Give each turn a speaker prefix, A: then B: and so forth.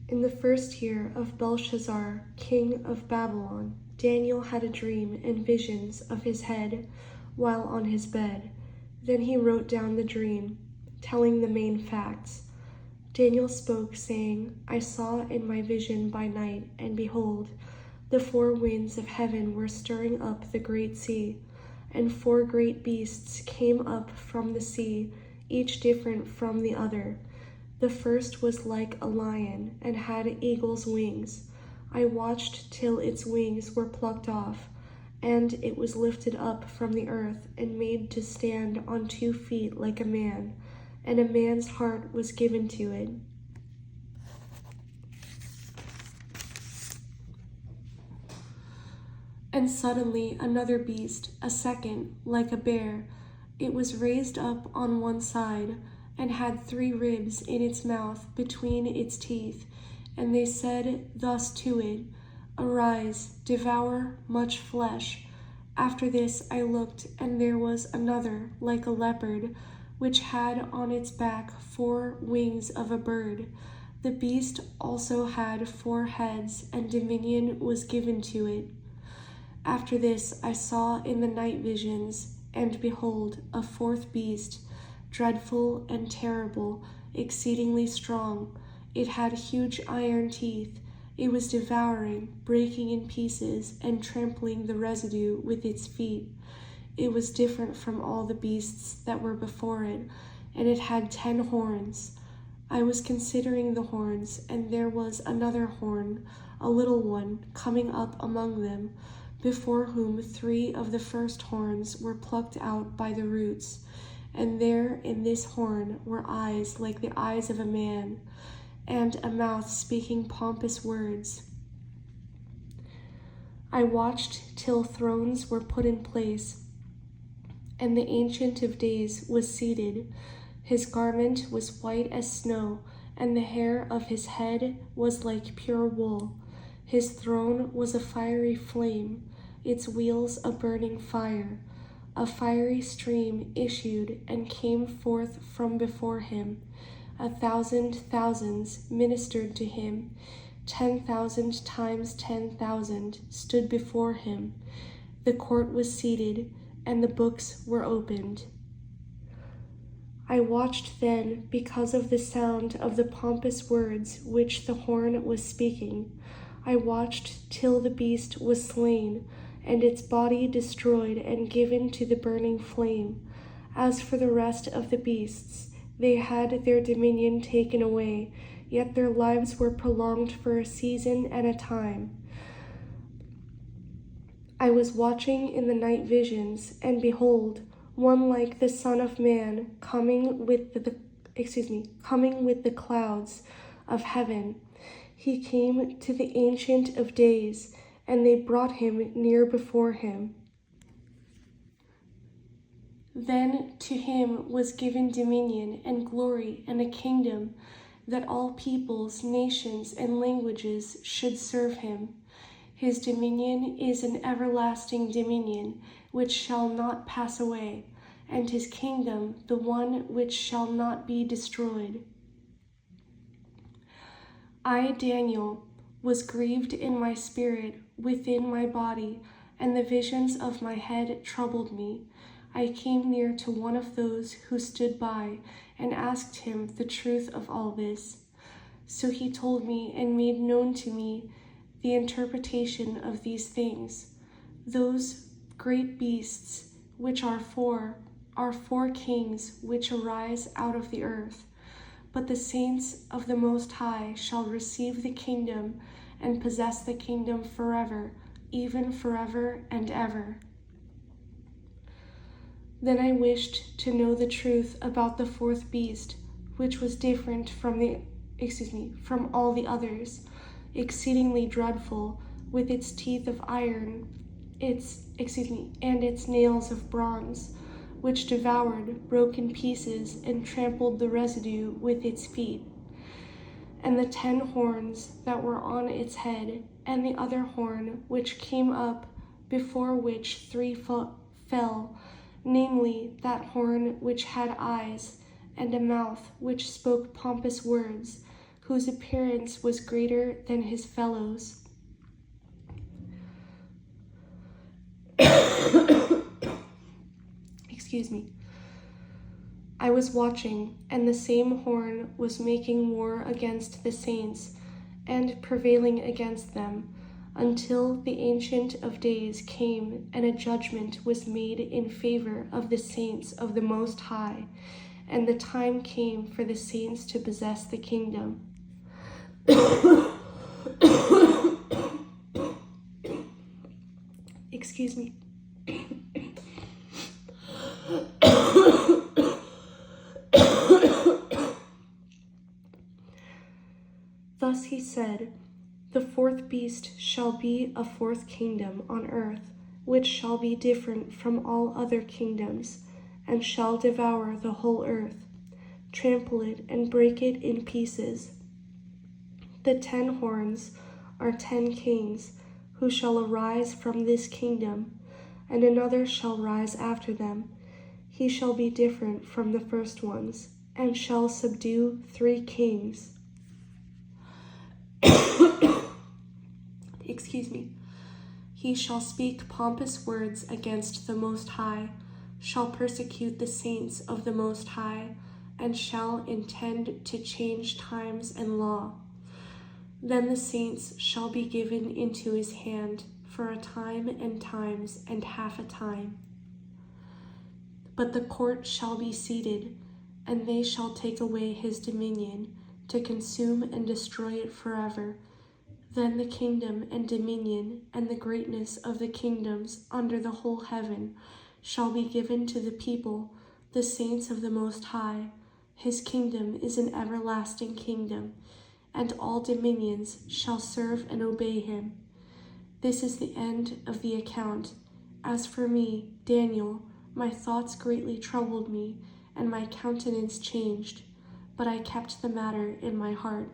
A: In the first year of Belshazzar, king of Babylon, Daniel had a dream and visions of his head while on his bed. Then he wrote down the dream, telling the main facts. Daniel spoke, saying, I saw in my vision by night, and behold, the four winds of heaven were stirring up the great sea, and four great beasts came up from the sea, each different from the other. The first was like a lion, and had eagle's wings. I watched till its wings were plucked off, and it was lifted up from the earth, and made to stand on 2 feet like a man, and a man's heart was given to it. And suddenly another beast, a second, like a bear, it was raised up on one side, and had 3 ribs in its mouth between its teeth. And they said thus to it, Arise, devour much flesh. After this I looked, and there was another, like a leopard, which had on its back 4 wings of a bird. The beast also had 4 heads, and dominion was given to it. After this I saw in the night visions, and behold, a 4th beast, dreadful and terrible, exceedingly strong. It had huge iron teeth. It was devouring, breaking in pieces, and trampling the residue with its feet. It was different from all the beasts that were before it, and it had 10 horns. I was considering the horns, and there was another horn, a little one, coming up among them, before whom 3 of the first horns were plucked out by the roots. And there in this horn were eyes like the eyes of a man, and a mouth speaking pompous words. I watched till thrones were put in place, and the Ancient of Days was seated. His garment was white as snow, and the hair of his head was like pure wool. His throne was a fiery flame, its wheels a burning fire. A fiery stream issued and came forth from before him. 1,000 thousands ministered to him. 10,000 times 10,000 stood before him. The court was seated, and the books were opened. I watched then because of the sound of the pompous words which the horn was speaking. I watched till the beast was slain, and its body destroyed and given to the burning flame. As for the rest of the beasts, they had their dominion taken away, yet their lives were prolonged for a season and a time. I was watching in the night visions, and behold, one like the Son of Man coming with the clouds of heaven. He came to the Ancient of Days, and they brought him near before him. Then to him was given dominion and glory and a kingdom, that all peoples, nations, and languages should serve him. His dominion is an everlasting dominion, which shall not pass away, and his kingdom the one which shall not be destroyed. I, Daniel, was grieved in my spirit within my body, and the visions of my head troubled me. I came near to one of those who stood by, and asked him the truth of all this. So he told me and made known to me the interpretation of these things. Those great beasts, which are 4 kings which arise out of the earth. But the saints of the Most High shall receive the kingdom and possess the kingdom forever, even forever and ever. Then I wished to know the truth about the 4th beast, which was different from all the others, exceedingly dreadful, with its teeth of iron, and its nails of bronze, which devoured, broke in pieces, and trampled the residue with its feet. And the 10 horns that were on its head, and the other horn which came up, before which 3 fell, namely that horn which had eyes, and a mouth which spoke pompous words, whose appearance was greater than his fellows. Excuse me. I was watching, and the same horn was making war against the saints and prevailing against them, until the Ancient of Days came, and a judgment was made in favor of the saints of the Most High, and the time came for the saints to possess the kingdom. Excuse me. Thus he said, "The fourth beast shall be a fourth kingdom on earth, which shall be different from all other kingdoms, and shall devour the whole earth, trample it, and break it in pieces. The 10 horns are 10 kings, who shall arise from this kingdom, and another shall rise after them. He shall be different from the first ones, and shall subdue 3 kings." Excuse me. "He shall speak pompous words against the Most High, shall persecute the saints of the Most High, and shall intend to change times and law. Then the saints shall be given into his hand for a time and times and half a time. But the court shall be seated, and they shall take away his dominion, to consume and destroy it forever. Then the kingdom and dominion and the greatness of the kingdoms under the whole heaven shall be given to the people, the saints of the Most High. His kingdom is an everlasting kingdom, and all dominions shall serve and obey him. This is the end of the account. As for me, Daniel, my thoughts greatly troubled me, and my countenance changed, but I kept the matter in my heart.